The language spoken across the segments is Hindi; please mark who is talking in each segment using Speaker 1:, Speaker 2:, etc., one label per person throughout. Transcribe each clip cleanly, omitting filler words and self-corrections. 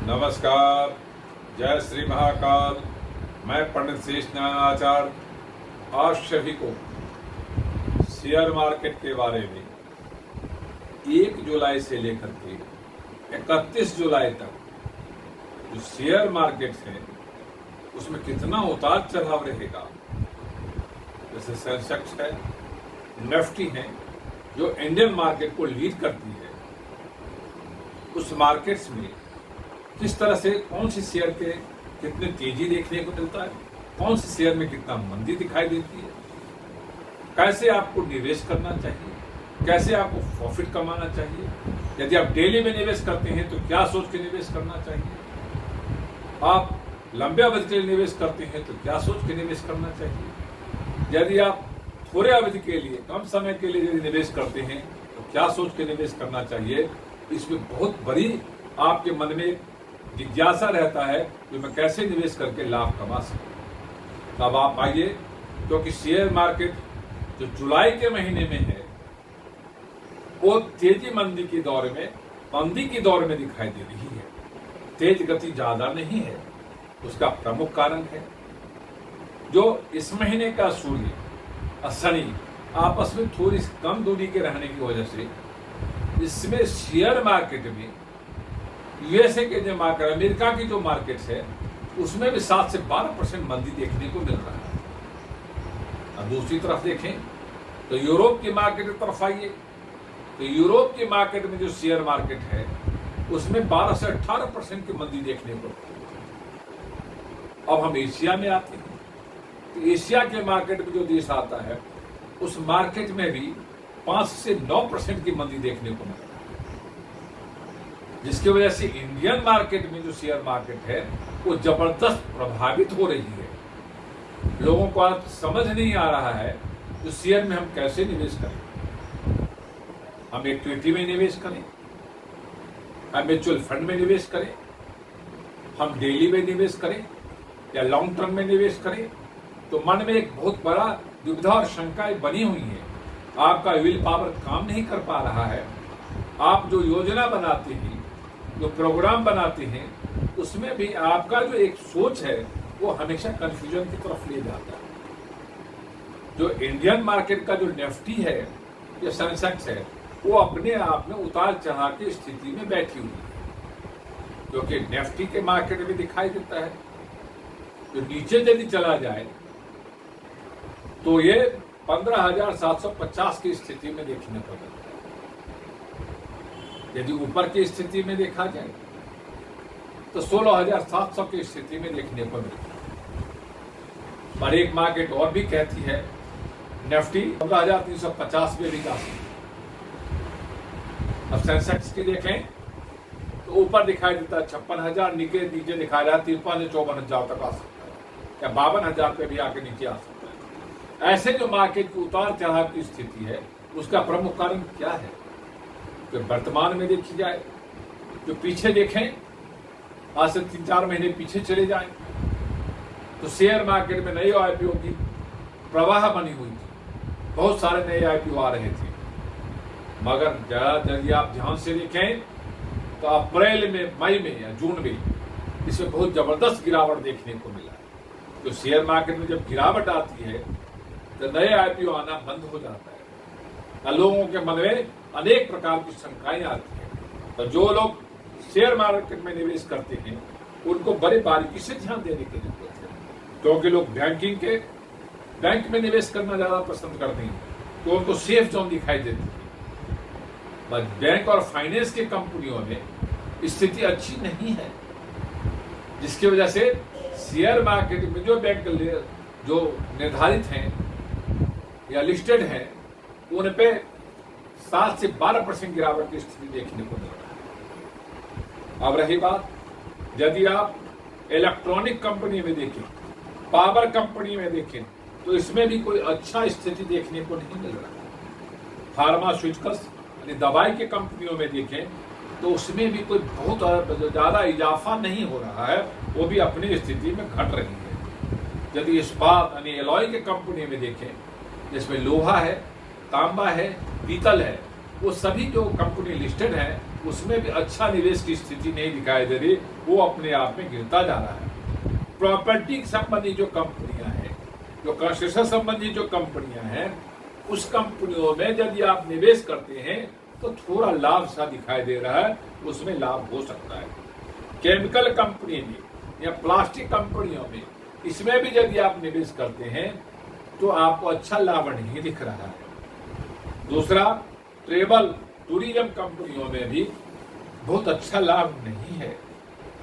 Speaker 1: नमस्कार, जय श्री महाकाल। मैं पंडित शेष नारायण आचार्य आज सभी को शेयर मार्केट के बारे में 1 जुलाई से लेकर के 31 जुलाई तक जो शेयर मार्केट है उसमें कितना उतार चढ़ाव रहेगा। जैसे सेंसेक्स है, निफ्टी है जो इंडियन मार्केट को लीड करती है, उस मार्केट्स में किस तरह से कौन सी शेयर के कितने तेजी देखने को मिलता है, कौन सी शेयर में कितना मंदी दिखाई देती है, कैसे आपको निवेश करना चाहिए, कैसे आपको प्रॉफिट कमाना चाहिए, यदि आप डेली में निवेश करते हैं तो क्या सोच के निवेश करना चाहिए, आप लंबे अवधि के लिए निवेश करते हैं तो क्या सोच के निवेश करना चाहिए, यदि आप थोड़े अवधि के लिए कम समय के लिए यदि निवेश करते हैं तो क्या सोच के निवेश करना चाहिए। इसमें बहुत बड़ी आपके मन में जिज्ञासा रहता है कि मैं कैसे निवेश करके लाभ कमा सकूं। तब आप आइए, क्योंकि शेयर मार्केट जो जुलाई के महीने में है वो तेजी मंदी के दौर में दिखाई दे रही है। तेज गति ज्यादा नहीं है। उसका प्रमुख कारण है जो इस महीने का सूर्य और शनि आपस में थोड़ी कम दूरी के रहने की वजह से इसमें शेयर मार्केट में यूएसए के जो मार्केट, अमेरिका की जो मार्केट है उसमें भी 7 से 12% मंदी देखने को मिल रहा है। और दूसरी तरफ देखें तो यूरोप की मार्केट की तरफ आइए तो यूरोप की मार्केट में जो शेयर मार्केट है उसमें 12 से 18% की मंदी देखने को। अब हम एशिया में आते हैं तो एशिया के मार्केट में जो देश आता है उस मार्केट में भी 5 से 9% की मंदी देखने को मिलती है, जिसकी वजह से इंडियन मार्केट में जो शेयर मार्केट है वो जबरदस्त प्रभावित हो रही है। लोगों को आज समझ नहीं आ रहा है तो शेयर में हम कैसे निवेश करें। हम इक्विटी में निवेश करें, हम म्यूचुअल फंड में निवेश करें, हम डेली में निवेश करें या लॉन्ग टर्म में निवेश करें। तो मन में एक बहुत बड़ा दुविधा और शंकाएं बनी हुई है। आपका विल पावर काम नहीं कर पा रहा है। आप जो योजना बनाते हैं, जो प्रोग्राम बनाते हैं, उसमें भी आपका जो एक सोच है वो हमेशा कंफ्यूजन की तरफ ले जाता है। जो इंडियन मार्केट का जो निफ्टी है या सेंसेक्स है वो अपने आप में उतार चढ़ाव की स्थिति में बैठी हुई है, क्योंकि निफ्टी के मार्केट में दिखाई देता है जो नीचे यदि चला जाए तो ये 15,750 की स्थिति में देखने को मिलता है। यदि ऊपर की स्थिति में देखा जाए तो 16,700 की स्थिति में देखने को मिलता है। पर एक मार्केट और भी कहती है निफ्टी 15,350 में भी जा सकती है। अब सेंसेक्स की देखें तो ऊपर दिखाई देता है 56,000, नीचे दिखाई रहा है 53 से 54,000 तक आ सकता है या 52,000 पे भी आके नीचे आ सकता है। ऐसे जो मार्केट की उतार चढ़ाव की स्थिति है उसका प्रमुख कारण क्या है। तो वर्तमान में देखी जाए, जो पीछे देखें आज से 3-4 महीने पीछे चले जाएं तो शेयर मार्केट में नए आईपीओ की प्रवाह बनी हुई थी। बहुत सारे नए आईपीओ आ रहे थे, मगर यदि आप ध्यान से देखें तो अप्रैल में, मई में या जून में इसमें बहुत जबरदस्त गिरावट देखने को मिला है। तो शेयर मार्केट में जब गिरावट आती है तो नए आईपीओ आना बंद हो जाता है। लोगों के मन में अनेक प्रकार की शंकाएं आती हैं। तो जो लोग शेयर मार्केट में निवेश करते हैं उनको बड़े बारीकी से ध्यान देने की जरूरत है, क्योंकि लोग बैंक में निवेश करना ज्यादा पसंद करते हैं तो उनको सेफ जोन दिखाई देती है। बस बैंक और फाइनेंस की कंपनियों में स्थिति अच्छी नहीं है, जिसकी वजह से शेयर मार्केट में जो बैंक जो निर्धारित हैं या लिस्टेड हैं उन पे 7 से 12% गिरावट की स्थिति देखने को मिल रहा है। अब रही बात, यदि आप इलेक्ट्रॉनिक कंपनी में देखें, पावर कंपनी में देखें तो इसमें भी कोई अच्छा स्थिति देखने को नहीं मिल रहा है। फार्मास्यूटिकल्स यानी दवाई के कंपनियों में देखें तो उसमें भी कोई बहुत ज्यादा इजाफा नहीं हो रहा है, वो भी अपनी स्थिति में घट रही है। यदि इस्पात यानी एलॉय के कंपनी में देखें जिसमें लोहा है, तांबा है, पीतल है, वो सभी जो कंपनी लिस्टेड है उसमें भी अच्छा निवेश की स्थिति नहीं दिखाई दे रही, वो अपने आप में गिरता जा रहा है। प्रॉपर्टी संबंधी जो कंपनियां हैं, जो कंस्ट्रक्शन संबंधी जो कंपनियां हैं, उस कंपनियों में यदि आप निवेश करते हैं तो थोड़ा लाभ सा दिखाई दे रहा है, उसमें लाभ हो सकता है। केमिकल कंपनी में या प्लास्टिक कंपनियों में, इसमें भी यदि आप निवेश करते हैं तो आपको अच्छा लाभ नहीं दिख रहा है। दूसरा, ट्रेवल टूरिज्म कंपनियों में भी बहुत अच्छा लाभ नहीं है।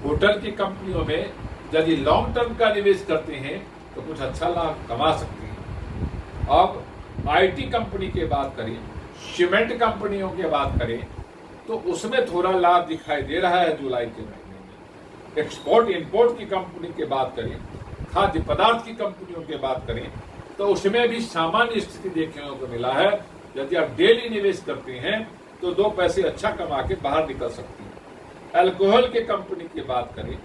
Speaker 1: होटल की कंपनियों में यदि लॉन्ग टर्म का निवेश करते हैं तो कुछ अच्छा लाभ कमा सकते हैं। अब आईटी कंपनी की बात करें, सीमेंट कंपनियों की बात करें तो उसमें थोड़ा लाभ दिखाई दे रहा है जुलाई के महीने में। एक्सपोर्ट इंपोर्ट की कंपनी की बात करें, खाद्य पदार्थ की कंपनियों की बात करें तो उसमें भी सामान्य स्थिति देखने को मिला है। यदि आप डेली निवेश करते हैं तो 2 पैसे अच्छा कमा के बाहर निकल सकते हैं। अल्कोहल की कंपनी की बात करें,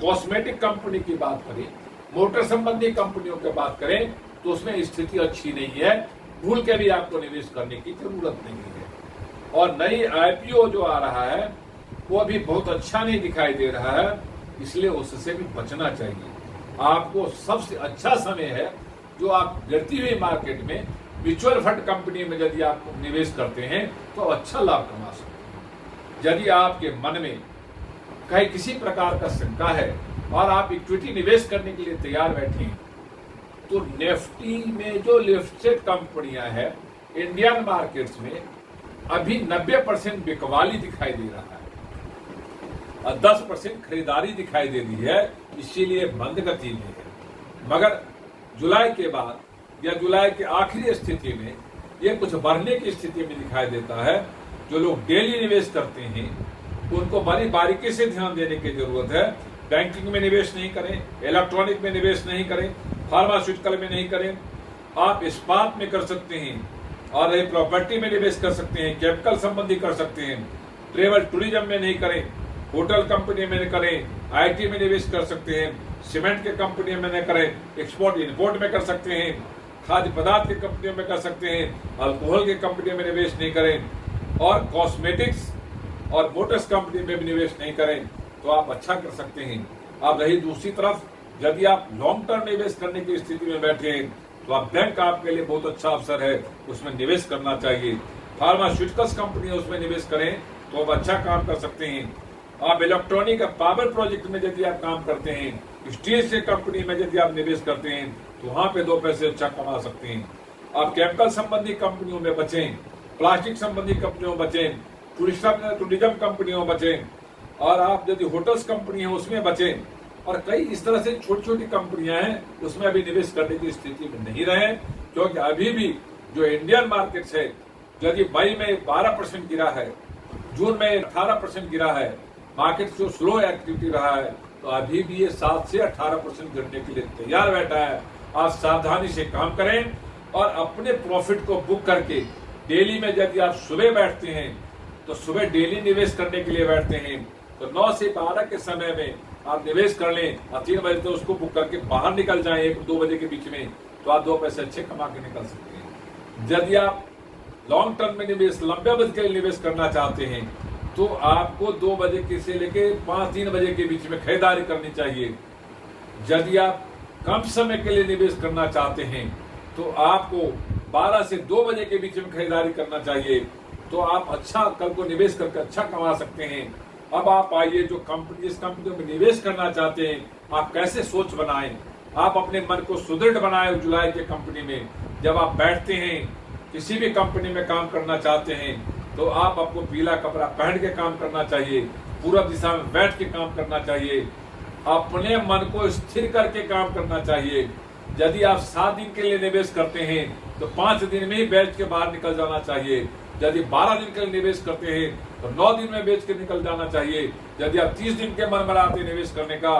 Speaker 1: कॉस्मेटिक कंपनी की बात करें, मोटर संबंधी कंपनियों की बात करें तो उसमें स्थिति अच्छी नहीं है। भूल के भी आपको निवेश करने की जरूरत नहीं है। और नई आईपीओ जो आ रहा है वो अभी बहुत अच्छा नहीं दिखाई दे रहा है, इसलिए उससे भी बचना चाहिए। आपको सबसे अच्छा समय है जो आप गिरती हुई मार्केट में म्यूचुअल फंड कंपनी में यदि आप निवेश करते हैं तो अच्छा लाभ कमा सकते हैं। यदि आपके मन में कहीं किसी प्रकार का शंका है और आप इक्विटी निवेश करने के लिए तैयार बैठे हैं तो निफ्टी में जो लिस्टेड कंपनियां हैं इंडियन मार्केट्स में अभी 90% बिकवाली दिखाई दे रहा है और 10% खरीदारी दिखाई दे रही है, इसीलिए मंद गति में है। मगर जुलाई के बाद या जुलाई के आखिरी स्थिति में ये कुछ बढ़ने की स्थिति में दिखाई देता है। जो लोग डेली निवेश करते हैं उनको बड़ी बारीकी से ध्यान देने की जरूरत है। बैंकिंग में निवेश नहीं करें, इलेक्ट्रॉनिक में निवेश नहीं करें, फार्मास्यूटिकल में नहीं करें। आप इस्पात में कर सकते हैं और प्रॉपर्टी में निवेश कर सकते हैं, केमिकल संबंधी कर सकते हैं। ट्रेवल टूरिज्म में नहीं करें, होटल कंपनी में नहीं करें, आईटी में निवेश कर सकते हैं, सीमेंट के कंपनी में नहीं करें, एक्सपोर्ट इंपोर्ट में कर सकते हैं, खाद्य पदार्थ की कंपनियों में कर सकते हैं, अल्कोहल की कंपनियों में निवेश नहीं करें और कॉस्मेटिक्स और मोटर्स कंपनी में भी निवेश नहीं करें तो आप अच्छा कर सकते हैं। अब रही दूसरी तरफ, यदि आप लॉन्ग टर्म निवेश करने की स्थिति में बैठे हैं तो आप बैंक आपके लिए बहुत अच्छा अवसर है, उसमें निवेश करना चाहिए। फार्मास्यूटिकल्स कंपनी उसमें निवेश करें तो आप अच्छा काम कर सकते हैं। आप इलेक्ट्रॉनिक पावर प्रोजेक्ट में यदि आप काम करते हैं, स्टील से कंपनी में यदि आप निवेश करते हैं तो वहां पे 2 पैसे अच्छा कमा सकते हैं। आप केमिकल संबंधी कंपनियों में बचें, प्लास्टिक संबंधी कंपनियों में बचें, टूरिज्म कंपनियों में बचें और आप यदि होटल्स कंपनी है उसमें बचें। और कई इस तरह से छोटी छोटी कंपनियां हैं उसमें अभी निवेश करने की स्थिति में नहीं रहे, क्योंकि अभी भी जो इंडियन मार्केट है यदि मई में 12% गिरा है, जून में 18% गिरा है, मार्केट जो स्लो एक्टिविटी रहा है तो अभी भी ये 7 से 18% गिरने के लिए तैयार बैठा है। आप सावधानी से काम करें और अपने प्रॉफिट को बुक करके डेली में यदि आप सुबह बैठते हैं तो सुबह डेली निवेश करने के लिए बैठते हैं तो 9 से 12 के समय में आप निवेश कर लें और 3 बजे तो उसको बुक करके बाहर निकल जाएं 1-2 बजे के बीच में, तो आप 2 पैसे अच्छे कमा के निकल सकते हैं। यदि आप लॉन्ग टर्म में निवेश, लंबे अवधि के लिए निवेश करना चाहते हैं तो आपको 2 बजे से लेके 5-3 बजे के बीच में खरीदारी करनी चाहिए। यदि आप कम समय के लिए निवेश करना चाहते हैं तो आपको 12 से 2 बजे के बीच में खरीदारी करना चाहिए, तो आप अच्छा कल को निवेश करके अच्छा कमा सकते हैं। अब आप आइए, जो कंपनी, जिस कंपनी में निवेश करना चाहते हैं आप कैसे सोच बनाएं, आप अपने मन को सुदृढ़ बनाएं। जुलाई के कंपनी में जब आप बैठते हैं, किसी भी कंपनी में काम करना चाहते हैं तो आप आपको पीला कपड़ा पहन के काम करना चाहिए, पूरब दिशा में बैठ के काम करना चाहिए, अपने मन को स्थिर करके काम करना चाहिए। यदि आप 7 दिन के लिए निवेश करते हैं तो 5 दिन में ही बेच के बाहर निकल जाना चाहिए। यदि 12 दिन के लिए निवेश करते हैं तो 9 दिन में बेच के निकल जाना चाहिए। यदि आप 30 दिन के मन बनाते निवेश करने का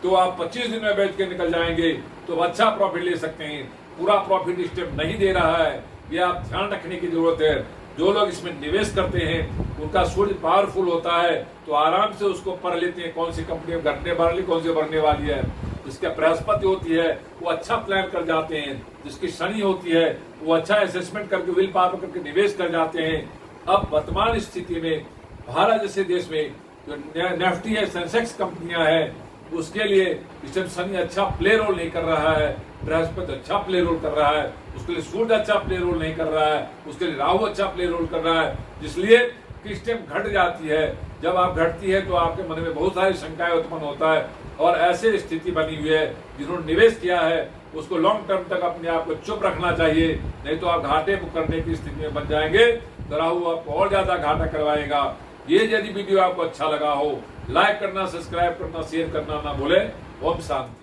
Speaker 1: तो आप 25 दिन में बेच के निकल जाएंगे तो अच्छा प्रॉफिट ले सकते हैं। पूरा प्रॉफिट इस टाइम नहीं दे रहा है, ये आप ध्यान रखने की जरूरत है। जो लोग इसमें निवेश करते हैं उनका सूर्य पावरफुल होता है तो आराम से उसको पढ़ लेते हैं, कौन सी कंपनी घटने वाली, कौन सी बढ़ने वाली है। जिसकी बृहस्पति होती है वो अच्छा प्लान कर जाते हैं, जिसकी शनि होती है वो अच्छा असेसमेंट करके विल पावर करके निवेश कर जाते हैं। अब वर्तमान स्थिति में भारत जैसे देश में जो निफ्टी है, सेंसेक्स कंपनियां हैं, उसके लिए इस टाइम शनि अच्छा प्ले रोल नहीं कर रहा है, बृहस्पति अच्छा प्ले रोल कर रहा है, उसके लिए सूर्य अच्छा प्ले रोल नहीं कर रहा है, उसके लिए राहु अच्छा प्ले रोल कर रहा है, जिसलिए किस टाइम घट जाती है। जब आप घटती है तो आपके मन में बहुत सारी शंकाएं उत्पन्न होता है, और ऐसे स्थिति बनी हुई है जिन्होंने निवेश किया है उसको लॉन्ग टर्म तक अपने आप को चुप रखना चाहिए, नहीं तो आप घाटे करने की स्थिति में बन जाएंगे, तो राहु आपको और ज्यादा घाटा करवाएगा। ये यदि वीडियो आपको अच्छा लगा हो, लाइक करना, सब्सक्राइब करना, शेयर करना ना भूले। ओम शांति।